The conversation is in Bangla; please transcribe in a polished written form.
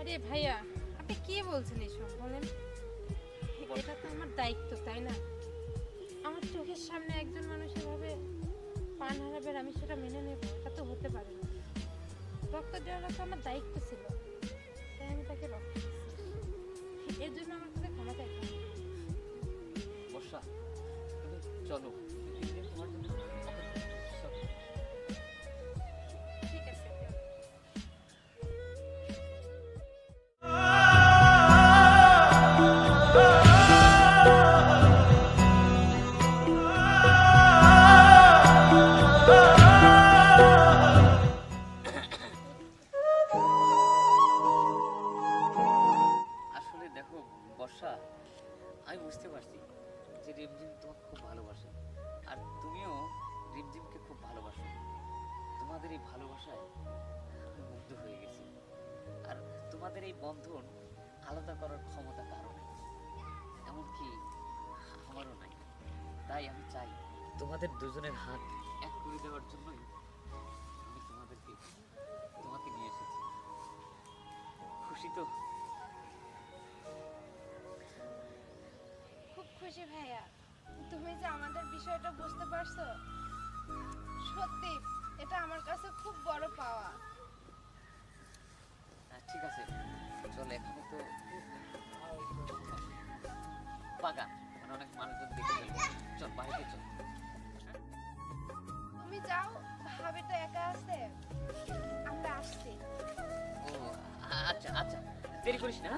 আরে ভাইয়া, আপনি কি বলছেন এসব বলেন? এটা তো আমার দায়িত্ব, তাই না? আমার চোখের সামনে একজন মানুষ এভাবে প্রাণ হারাবে, আমি সেটা মেনে নেব? এটা তো হতে পারে না। রক্ত দেওয়াটা তো আমার দায়িত্ব ছিল, তাই আমি তাকে রক্ত দিচ্ছি। এর জন্য আমার কাছে ক্ষমা চাইতে হবে। বর্ষা, তুমি চলো, দিন তোমার জন্য অপেক্ষা করছে। চলো। ঠিক আছে। আসলে দেখো বর্ষা, আমি বুঝতে পারছি যে রিমঝিম তোমাকে খুব ভালোবাসে, আর তুমিও রিমঝিমকে খুব ভালোবাসো। তোমাদের এই ভালোবাসায় আমি মুগ্ধ হয়ে গেছি। আর তোমাদের এই বন্ধন আলাদা করার ক্ষমতা কারো নেই, এমনকি আমারও নাই। তাই আমি চাই তোমাদের দুজনের হাত এক করে দেওয়ার জন্যই আমি তোমাকে নিয়ে এসেছি। খুশি তো? খুব খুশি ভাইয়া, তুমি যে আমাদের বিষয়টা বুঝতে পারছো, সত্যি এটা আমার কাছে খুব বড় পাওয়া। ঠিক আছে, চল। এখানে তো পাকা, মানে অনেক মানুষজন দেখে ফেলবো। চল বাড়িতে চল। তুমি যাও, ভাবি তো একা আছে, আমরা আসছি। ও আচ্ছা আচ্ছা, দেরি করিস না।